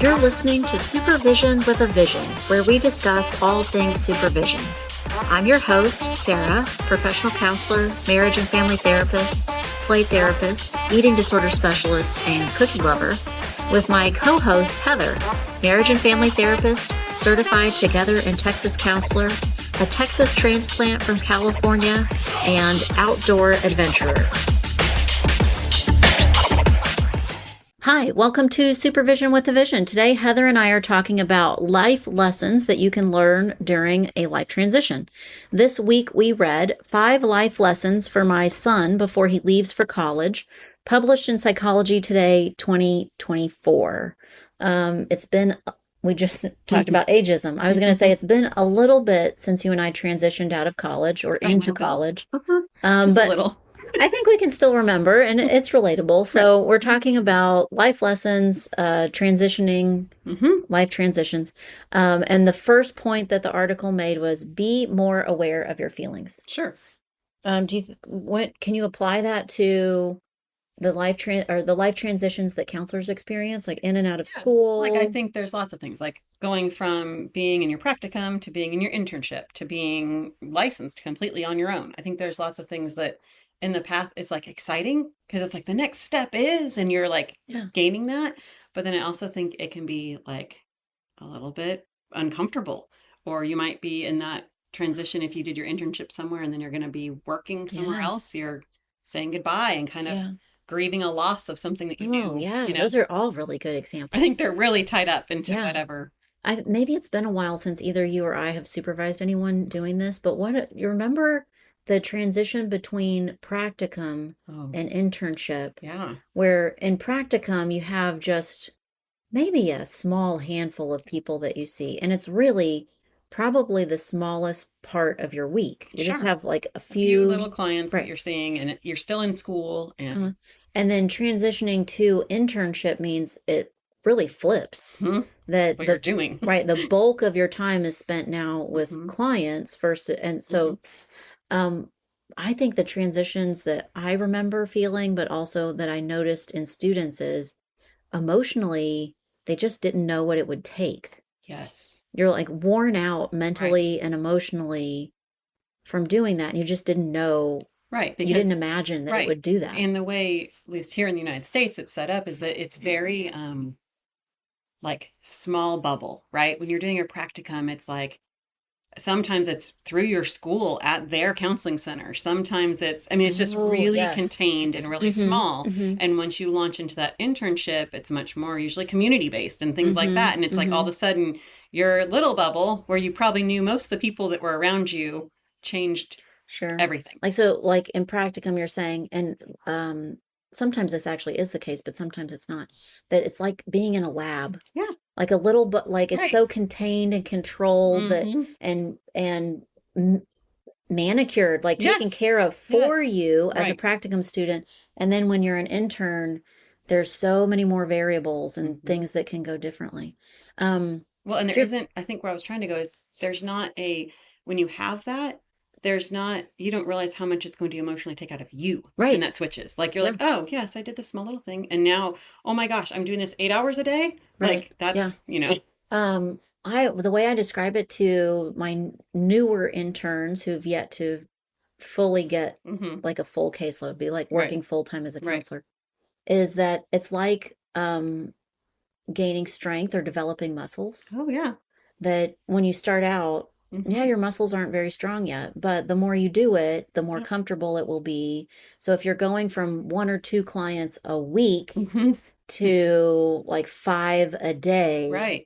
You're listening to Supervision with a Vision, where we discuss all things supervision. I'm your host, Sarah, professional counselor, marriage and family therapist, play therapist, eating disorder specialist, and cookie lover, with my co-host, Heather, marriage and family therapist, certified Together in Texas counselor, a Texas transplant from California, and outdoor adventurer. Hi, welcome to Supervision with a Vision. Today, Heather and I are talking about life lessons that you can learn during a life transition. This week, we read 5 life lessons for my son before he leaves for college, published in Psychology Today 2024. We just talked about ageism. I was going to say it's been a little bit since you and I transitioned out of college or into college. Just a little. I think we can still remember, and it's relatable. So we're talking about life lessons, transitioning, life transitions. And the first point that the article made was be more aware of your feelings. Sure. Can you apply that to the life transitions that counselors experience, like in and out of school? Like, I think there's lots of things, like going from being in your practicum to being in your internship to being licensed completely on your own. I think there's lots of things that in the path is like exciting because it's like the next step is, and you're like gaining that. But then I also think it can be like a little bit uncomfortable, or you might be in that transition if you did your internship somewhere and then you're going to be working somewhere else. You're saying goodbye and kind of grieving a loss of something that you knew. Yeah, those are all really good examples. I think they're really tied up into whatever. Maybe it's been a while since either you or I have supervised anyone doing this, but you remember the transition between practicum and internship? Yeah. Where in practicum you have just maybe a small handful of people that you see, and it's really probably the smallest part of your week. You just have like a few little clients that you're seeing, and you're still in school. And then transitioning to internship means it really flips. That what you're doing. Right. The bulk of your time is spent now with clients first. And so I think the transitions that I remember feeling, but also that I noticed in students is emotionally, they just didn't know what it would take. Yes. You're like worn out mentally and emotionally from doing that. And you just didn't know. Right. Because you didn't imagine that it would do that. And the way, at least here in the United States, it's set up is that it's very like small bubble, right? When you're doing your practicum, it's like sometimes it's through your school at their counseling center. Sometimes it's just really contained and really small. And once you launch into that internship, it's much more usually community based and things like that. And it's like all of a sudden your little bubble where you probably knew most of the people that were around you changed everything. Like in practicum, you're saying, and sometimes this actually is the case, but sometimes it's not, that it's like being in a lab. Yeah. Like a little, but like it's so contained and controlled that and manicured, like taken care of for you as a practicum student. And then when you're an intern, there's so many more variables and things that can go differently. Well, and there isn't, I think where I was trying to go is there's not when you have that, you don't realize how much it's going to emotionally take out of you. Right. And that switches. Like, you're like, oh, yes, I did this small little thing. And now, oh my gosh, I'm doing this 8 hours a day. Right. Like, that's, the way I describe it to my newer interns who've yet to fully get like a full caseload, be like working full time as a counselor, is that it's like gaining strength or developing muscles. Oh, yeah. That when you start out, your muscles aren't very strong yet, but the more you do it, the more comfortable it will be. So if you're going from 1 or 2 clients a week to like 5 a day,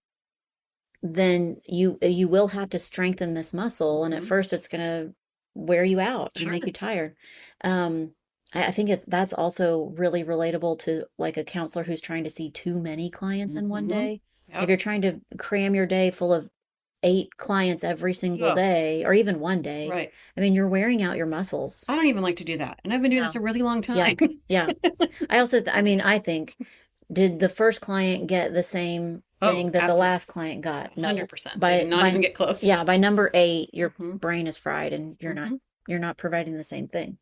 then you will have to strengthen this muscle. And at first it's going to wear you out and make you tired. I think that's also really relatable to like a counselor who's trying to see too many clients in one day. Yep. If you're trying to cram your day full of 8 clients every single day, or even one day. Right. I mean, you're wearing out your muscles. I don't even like to do that. And I've been doing this a really long time. Yeah. I think, did the first client get the same thing that the last client got? No. 100%. Not even get close. Yeah. By number 8, your brain is fried and you're not providing the same thing.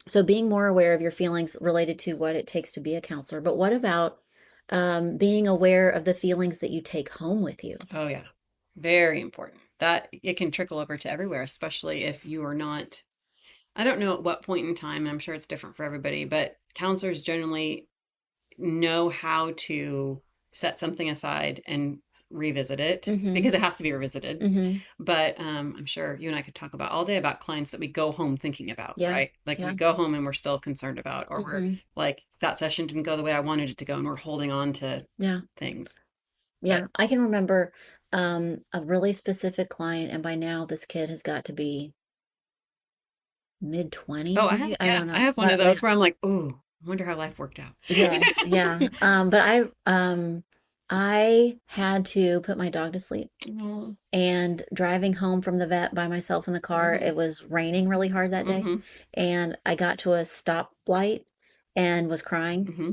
So being more aware of your feelings related to what it takes to be a counselor. But what about being aware of the feelings that you take home with you? Oh yeah. Very important. That it can trickle over to everywhere, especially if you are not, I don't know at what point in time, I'm sure it's different for everybody, but counselors generally know how to set something aside and revisit it Mm-hmm. because it has to be revisited. Mm-hmm. But I'm sure you and I could talk about all day about clients that we go home thinking about, Yeah. right? Like we Yeah. go home and we're still concerned about, or we're Mm-hmm. like, that session didn't go the way I wanted it to go, and we're holding on to Yeah. things. But Yeah. I can remember a really specific client, and by now this kid has got to be mid oh, 20s, I have, maybe. I yeah, don't I know. have one of But those like, where I'm like, ooh, I wonder how life worked out. yes, yeah. But I had to put my dog to sleep. Oh, And driving home from the vet by myself in the car, mm-hmm, it was raining really hard that day. mm-hmm, And I got to a stoplight and was crying. mm-hmm.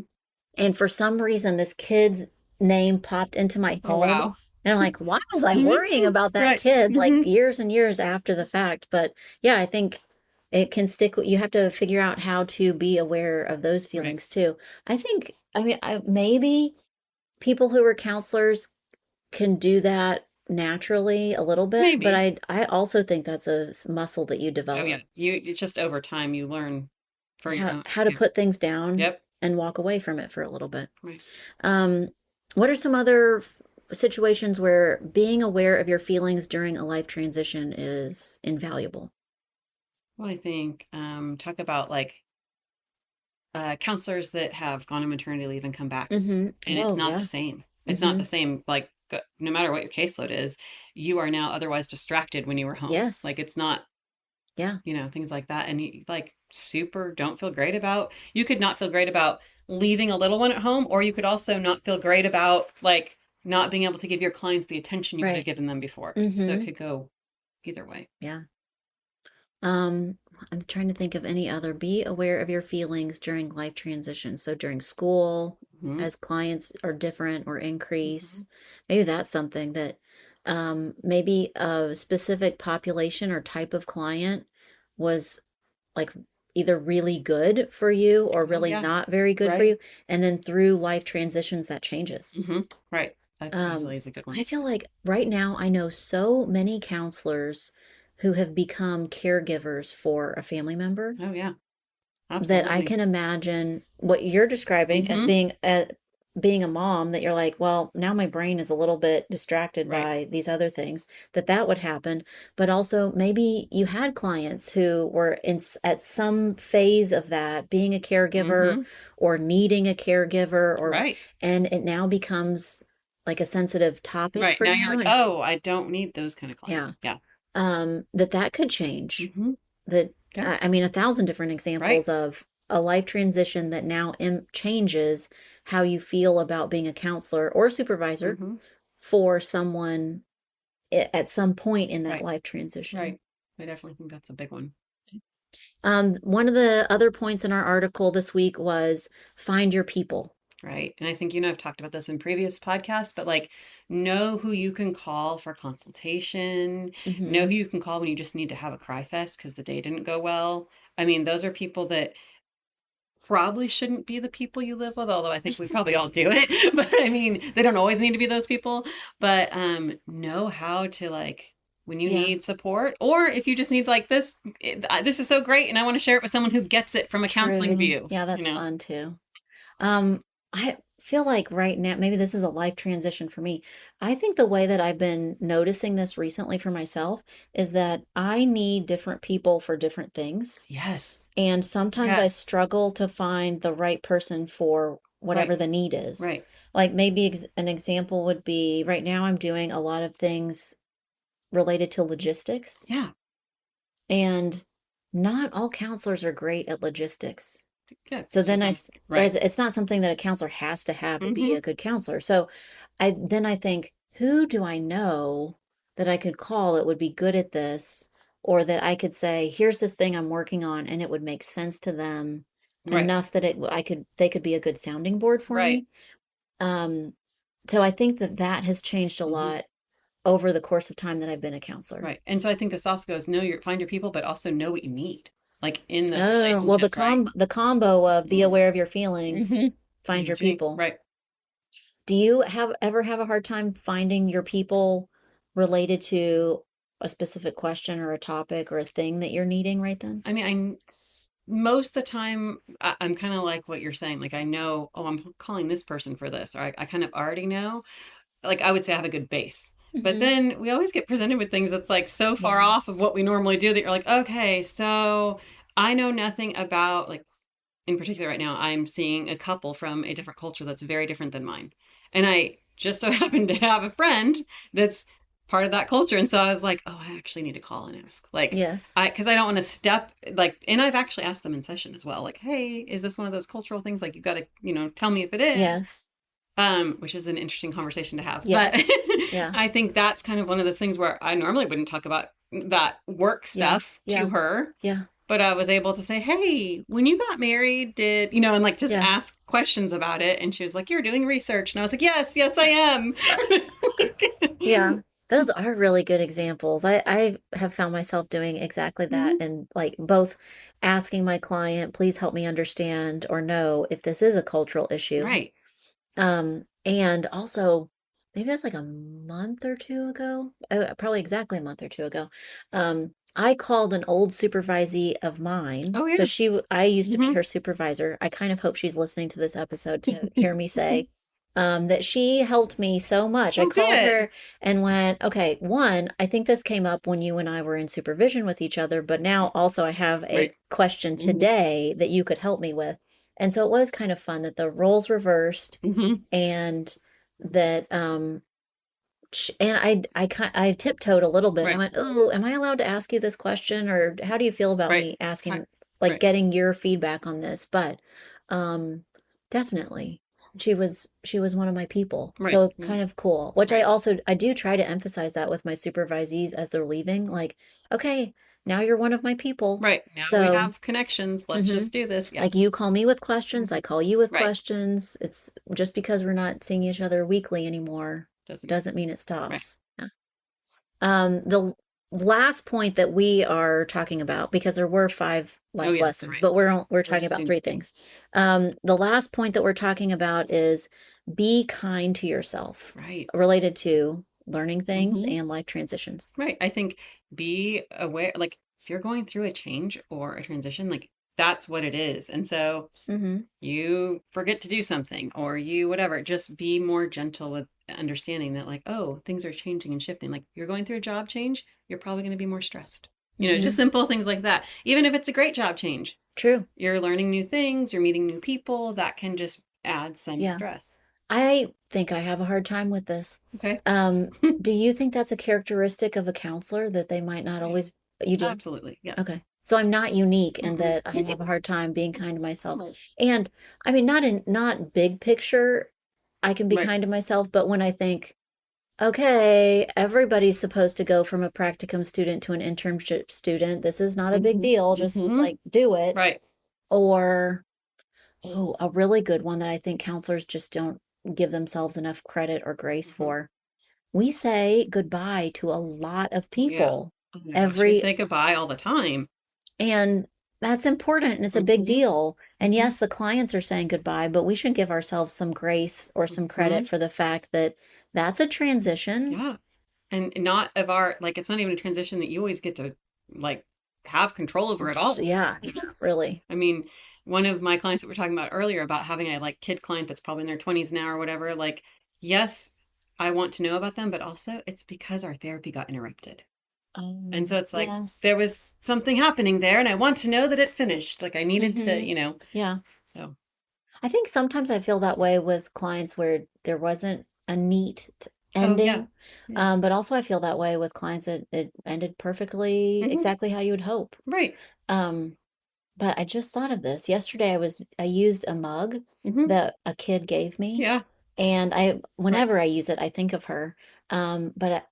And for some reason, this kid's name popped into my Oh head. wow. And I'm like, why was I worrying about that Right. kid like Mm-hmm. years and years after the fact? But yeah, I think it can stick. You have to figure out how to be aware of those Right. feelings too. I think, I mean, maybe people who are counselors can do that naturally a little bit, but Maybe. I also think that's a muscle that you Oh yeah. develop. It's just over time you learn for your own. How to Yeah. put things down Yep. and walk away from it for a little bit. Right. Um, what are some other situations where being aware of your feelings during a life transition is invaluable? Well, I think talk about like counselors that have gone on maternity leave and come back, Mm-hmm. and it's Oh, not the yeah. same. It's not Mm-hmm. the same. Like no matter what your caseload is, you are now otherwise distracted when you were home. Yes. Like it's not, Yeah. things like that, and you like super don't feel great about. You could not feel great about leaving a little one at home, or you could also not feel great about like not being able to give your clients the attention you would have Right. given them before. So it Mm-hmm. could go either way. Yeah. Um, I'm trying to think of any other. Be aware of your feelings during life transition. So during school, Hmm. as clients are different or Hmm. increase, maybe that's something that maybe a specific population or type of client was like either really good for you or Oh really yeah, not very good for right. you. And then through life transitions, that changes. Hmm. Right. That Um, easily is a good one. I feel like right now I know so many counselors who have become caregivers for a family member Oh yeah, that I absolutely. can imagine what you're describing as Hmm. being a mom, that you're like, well, now my brain is a little bit distracted Right. by these other things, that would happen. But also maybe you had clients who were at some phase of that, being a caregiver Hmm. or needing a caregiver, or Right. and it now becomes like a sensitive topic Right. for Now you're you. like, And oh, I don't need those kind of yeah, clients. Yeah. that could change. Hmm. That Yeah. I mean, a thousand different Right. examples of a life transition that now changes how you feel about being a counselor or supervisor Hmm. for someone at some point in that Right. life transition. Right. I definitely think that's a big one. One of the other points in our article this week was find your people. Right. And I think, I've talked about this in previous podcasts, but like know who you can call for consultation, know Hmm. who you can call when you just need to have a cry fest because the day didn't go well. I mean, those are people that probably shouldn't be the people you live with, although I think we probably all do it. But I mean, they don't always need to be those people. But know how to like when you Yeah, need support, or if you just need like this, this is so great, and I want to share it with someone who gets it from a counseling true. view. Yeah, that's fun too. I feel like right now, maybe this is a life transition for me. I think the way that I've been noticing this recently for myself is that I need different people for different things. Yes. And sometimes I Yes. struggle to find the right person for Right. whatever the need is. Right. Like maybe an example would be right now I'm doing a lot of things related to logistics, Yeah. and not all counselors are great at logistics. Yeah. So It's then just I, not right. it's not something that a counselor has to have to be Mm-hmm. a good counselor. So I think, who do I know that I could call that would be good at this, or that I could say, here's this thing I'm working on, and it would make sense to them Right. enough that they could be a good sounding board for Right. me. Um, so I think that has changed a Mm-hmm. lot over the course of time that I've been a counselor. Right. And so I think this also goes find your people, but also know what you need. like in those Oh, well, relationships, right? the combo of be aware of your feelings, Mm-hmm. find your EG, people. right. Do you ever have a hard time finding your people related to a specific question or a topic or a thing that you're needing right then? I mean, most of the time, I'm kind of like what you're saying. Like, I know, oh, I'm calling this person for this, or I kind of already know. Like, I would say I have a good base. But Hmm. then we always get presented with things that's like so far off of Yes. what we normally do that you're like, okay, so I know nothing about, like, in particular right now, I'm seeing a couple from a different culture that's very different than mine. And I just so happen to have a friend that's part of that culture. And so I was like, oh, I actually need to call and ask. Like, Yes. because I don't want to step, like, and I've actually asked them in session as well, like, hey, is this one of those cultural things? Like, you got to, tell me if it is. Yes. Which is an interesting conversation to have. But Yes. Yeah. I think that's kind of one of those things where I normally wouldn't talk about that work Yeah. stuff to Yeah. her, Yeah. but I was able to say, hey, when you got married, and like just Yeah. ask questions about it. And she was like, you're doing research. And I was like, yes, yes, I am. Yeah. Those are really good examples. I have found myself doing exactly that Hmm. and like both asking my client, please help me understand or know if this is a cultural issue. Right. And also, maybe it's like a month or two ago, probably exactly a month or two ago. I called an old supervisee of mine. Oh, So yeah. I used to be Hmm. her supervisor. I kind of hope she's listening to this episode to hear me say, that she helped me so much. I Oh, called good. her and went, okay, one, I think this came up when you and I were in supervision with each other, but now also I have a Right. question Hmm. today that you could help me with. And so it was kind of fun that the roles reversed Hmm. and that and I tiptoed a little bit and I Right. went, "Oh, am I allowed to ask you this question or how do you feel about Right. me Hi. asking like Right. getting your feedback on this?" But um definitely she was one of my people. Right. So kind of cool. Which Right. I do try to emphasize that with my supervisees as they're leaving like, "Okay, now you're one of my people." Right. Now we So, have connections. Let's mhm. just do this. Yeah. Like you call me with questions, I call you with Right. questions. It's just because we're not seeing each other weekly anymore Doesn't mean. doesn't mean it Right. stops. Yeah. The last point that we are talking about, because there were five Oh, life yeah, that's lessons, right. but we're We're talking just about doing three things. things. The last point that we're talking about is be kind to yourself, Right. related to learning things Hmm. and life transitions. Right. I think be aware, like if you're going through a change or a transition, like that's what it is. And so Mm-hmm. you forget to do something or you whatever, just be more gentle with understanding that like, oh, things are changing and shifting. Like you're going through a job change, you're probably going to be more stressed. Just Mm-hmm. simple things like that. Even if it's a great job change, True. you're learning new things, you're meeting new people, that can just add some Yeah. stress. I think I have a hard time with this. Okay. Um, do you think that's a characteristic of a counselor that they might not Right. always, you do? Absolutely. Yes. Okay. So I'm not unique in Mm-mm. that I have a hard time being kind to myself. Right. And I mean, not big picture, I can be Right. kind to myself, but when I think, okay, everybody's supposed to go from a practicum student to an internship student, this is not a big Hmm. deal, just Hmm. like do it. Right. Or, oh, a really good one that I think counselors just don't give themselves enough credit or grace Hmm. for. We say goodbye to a lot of Oh, yeah. people Oh my gosh, we every, say goodbye all the time. and that's important and it's a big Hmm. deal. And Hmm. yes, the clients are saying goodbye, but we should give ourselves some grace or some Hmm. credit for the fact that that's a transition. Yeah. And not of our, like, it's not even a transition that you always get to, like, have control over at all. Yeah, really. I mean, one of my clients that we are talking about earlier about having a, like, kid client that's probably in their 20s now or whatever, like, yes, I want to know about them, but also it's because our therapy got interrupted. And so it's like Yes. there was something happening there, and I want to know that it finished. Like I needed to, Mm-hmm. Yeah. So, I think sometimes I feel that way with clients where there wasn't a neat oh yeah, ending. yeah, But also I feel that way with clients that it ended perfectly hmm, exactly how you would hope. right, Um, but I just thought of this. Yesterday I used a mug hmm, that a kid gave me, yeah, and right, whenever I use it, I think of her. But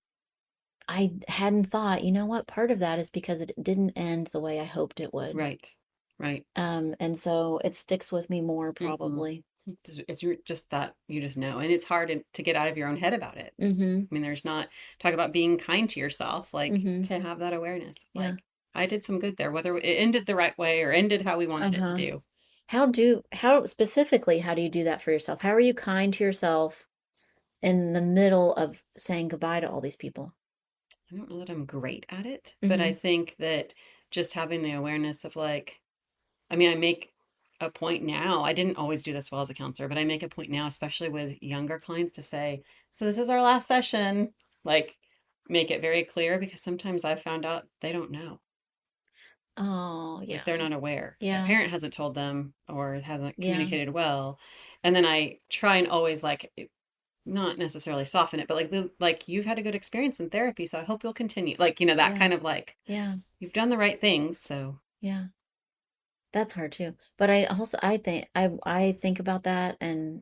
I hadn't thought, you know what, part of that is because it didn't end the way I hoped it would. right, right. And so it sticks with me more Hmm. probably. It's just that you just know, and it's hard to get out of your own head about it. Mm-hmm. I mean, there's not talk about being kind to yourself. Like, Mm-hmm. okay, have that awareness. Yeah. Like, I did some good there, whether it ended the right way or ended how we wanted it to Uh-huh. do. How specifically, how do you do that for yourself? How are you kind to yourself in the middle of saying goodbye to all these people? I don't know that I'm great at it, but I Mm-hmm. think that just having the awareness of like, I mean, I make a point now. I didn't always do this well as a counselor, but I make a point now, especially with younger clients, to say, so this is our last session. Like, make it very clear because sometimes I've found out they don't know. Oh, Like, yeah. they're not aware. A Yeah. parent hasn't told them or hasn't Yeah. communicated well. And then I try and always like, not necessarily soften it, but like, like you've had a good experience in therapy, so I hope you'll continue. Like, that Yeah. kind of like, Yeah. you've done the right things. So, Yeah. That's hard too. But I think about that and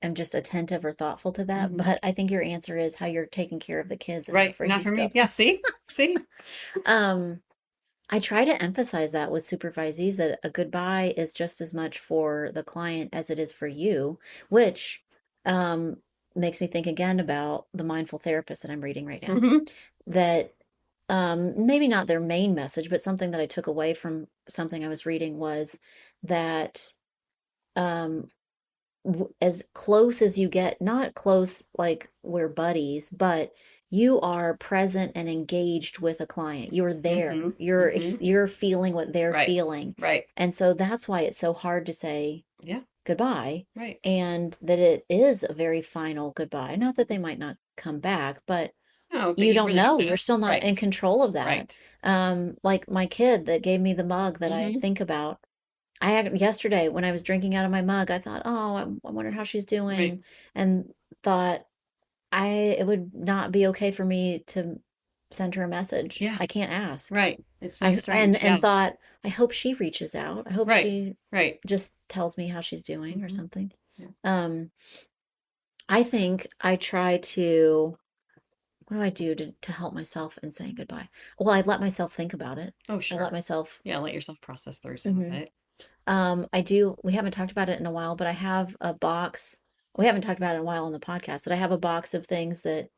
am just attentive or thoughtful to that. mhm. But I think your answer is how you're taking care of the kids and not Right. for Not you for me. still. Yeah. See? See? Um, I try to emphasize that with supervisees that a goodbye is just as much for the client as it is for you, which um, makes me think again about the mindful therapist that I'm reading right now. hmm That maybe not their main message, but something that I took away from something I was reading was that um, as close as you get, not close like we're buddies, but you are present and engaged with a client. You're hmm there. hmm You're feeling what they're Right. feeling. Right. And so that's why it's so hard to say Yeah. goodbye, Right. and that it is a very final goodbye. Not that they might not come back, but No, but you you don't really don't know. You're know. still not in Right. control of that. Right. Like my kid that gave me the mug that I hmm think about. I had yesterday when I was drinking out of my mug, I thought, oh, I wonder how she's Right. doing, and thought it would not be okay for me to send her a message. Yeah. I can't ask. Right. It's so strange. And Yeah. thought, I hope she reaches out. I hope Right. she Right. just tells me how she's doing or hmm something. Yeah. Um, I think I try to, what do I do to help myself in saying goodbye? Well, I let myself think about it. Oh, I let sure. myself. Yeah. Let yourself process through some of Mhm. it. I do. We haven't talked about it in a while, but I have a box. We haven't talked about it in a while on the podcast, but I have a box of things that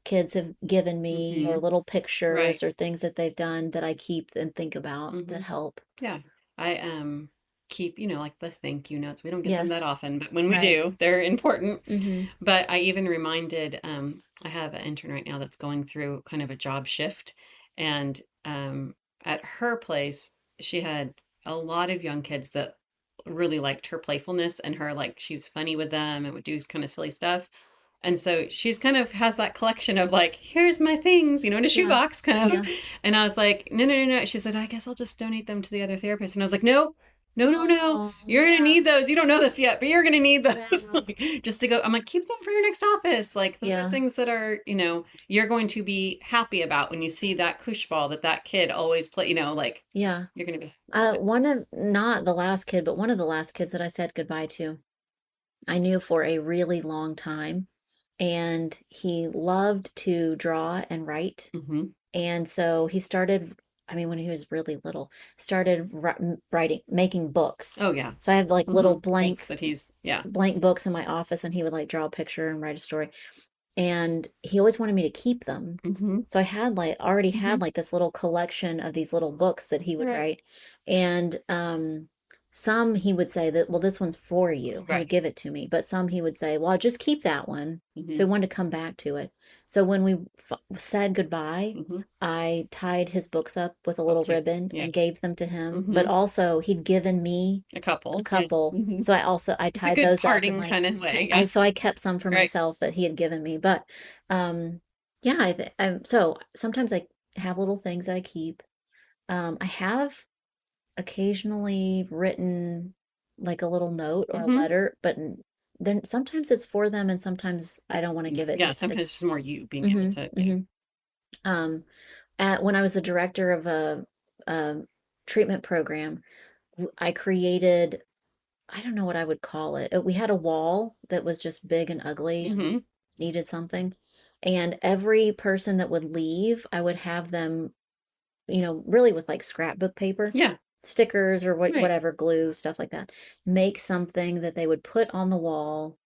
kids have given me or hmm little pictures Right. or things that they've done that I keep and think about hmm that help. Yeah. I keep, like the thank you notes. We don't get them that Yes. often, but when we Right. do, they're important. Mm-hmm. But I even reminded, I have an intern right now that's going through kind of a job shift. And at her place, she had a lot of young kids that really liked her playfulness and her, like, she was funny with them and would do kind of silly stuff. And so she's kind of has that collection of like, here's my things, in a Yeah. shoebox kind of. Yeah. And I was like, no, no, no, no. She said, I guess I'll just donate them to the other therapist. And I was like, no, no, no, no. Oh, You're going to yeah. need those. You don't know this yet, but you're going to need those. Yeah. Like, just to go. I'm like, keep them for your next office. Like, those are Yeah. things that are, you're going to be happy about when you see that koosh ball that kid always play, like, Yeah. you're going to be. One of, not the last kid, but one of the last kids that I said goodbye to, I knew for a really long time, and he loved to draw and write. Mm-hmm. And so he started, I mean, when he was really little, started writing, making books. Oh, yeah. So I have like little Thanks that he's, yeah. blank books in my office, and he would like draw a picture and write a story. And he always wanted me to keep them. Mm-hmm. So I had already Mm-hmm. had like this little collection of these little books that he would Right. write. And some he would say that, well, this one's for you. He would Right. give it to me. But some he would say, well, I'll just keep that one. So Mm-hmm. he wanted to come back to it. So when we said goodbye, Mm-hmm. I tied his books up with a Oh, little cute. ribbon Yeah. and gave them to him. But Mm-hmm. also he'd given me A a couple. Yeah. couple. Mm-hmm. So I It's a tied good those up and parting kind of way. I Yeah. so I kept some for Right. myself that he had given me. But um yeah, so sometimes I have little things that I keep. I have occasionally written like a little note or a Mm-hmm. letter, but then sometimes it's for them and sometimes I don't want to give it. Yeah. Sometimes it's It's just more you being able hmm to. Yeah. hmm um when I was the director of a treatment program, I created, I don't know what I would call it. We had a wall that was just big and ugly and Mm-hmm. needed something. And every person that would leave, I would have them, really with like scrapbook paper, Yeah. stickers or Right. whatever, glue, stuff like that. Make something that they would put on the wall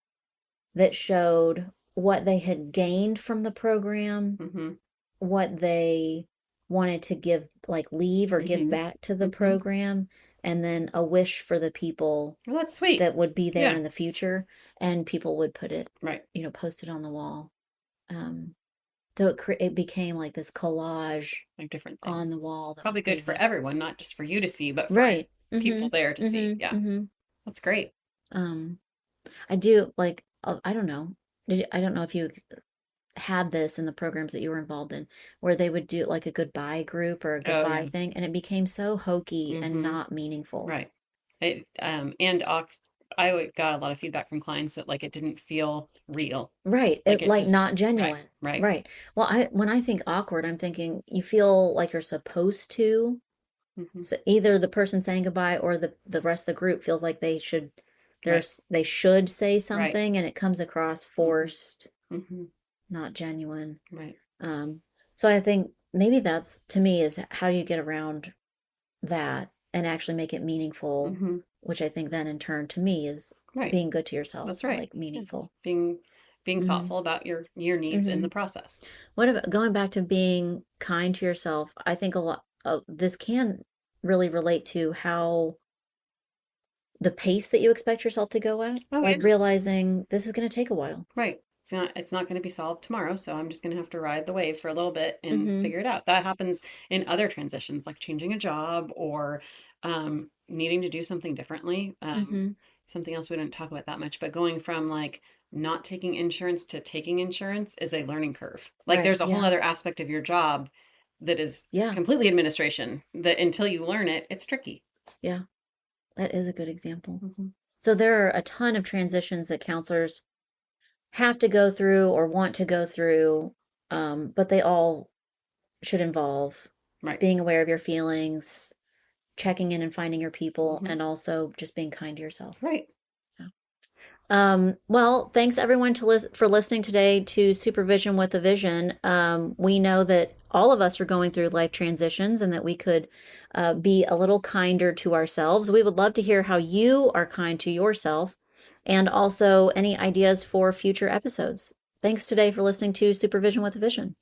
that showed what they had gained from the program, Mm-hmm. what they wanted to give, like, leave or give Mm-hmm. back to the Mm-hmm. program, and then a wish for the people Well, that's sweet. that would be there Yeah. in the future, and people would put it, Right. post it on the wall. Um, so it became like this collage Like different on things. the wall that was Probably good pretty for neat. everyone, not just for you to see, but for Right. people Mm-hmm. there to see. Mm-hmm. Yeah. Mm-hmm. That's great. Um, I do like, I don't know. I don't know if you had this in the programs that you were involved in, where they would do like a goodbye group or a Oh goodbye yeah. thing, and it became so hokey and Mm-hmm. not meaningful. Right. I got a lot of feedback from clients that like it didn't feel real. Right. Like It it like just not right, genuine. right. Right. Well, when I think awkward, I'm thinking you feel like you're supposed to. Mm-hmm. So either the person saying goodbye or the rest of the group feels like Right, they should say right. something, and it comes across Mm-hmm. forced, Mm-hmm. not genuine. Right. Um, so I think maybe that's, to me, is how do you get around that and actually make it meaningful, Mm-hmm. which I think then in turn to me is Right. being good to yourself, That's right. like Yeah. meaningful. Being Hmm. thoughtful about your needs in Hmm. the process. What about going back to being kind to yourself? I think a lot of this can really relate to how the pace that you expect yourself to go at, Oh yeah. like realizing this is going to take a while. Right. It's not going to be solved tomorrow, so I'm just going to have to ride the wave for a little bit and Hmm. figure it out. That happens in other transitions, like changing a job or needing to do something differently. Hmm. Something else we didn't talk about that much, but going from like not taking insurance to taking insurance is a learning curve. Like Right. there's a whole Yeah. other aspect of your job that is Yeah. completely administration that until you learn it, it's tricky. Yeah. That is a good example. Hmm. So there are a ton of transitions that counselors have to go through or want to go through, but they all should involve Right. being aware of your feelings, checking in and finding your people, Hmm. and also just being kind to yourself. Right. Yeah. Well, thanks everyone for listening today to Supervision with a Vision. We know that all of us are going through life transitions and that we could be a little kinder to ourselves. We would love to hear how you are kind to yourself and also any ideas for future episodes. Thanks today for listening to Supervision with a Vision.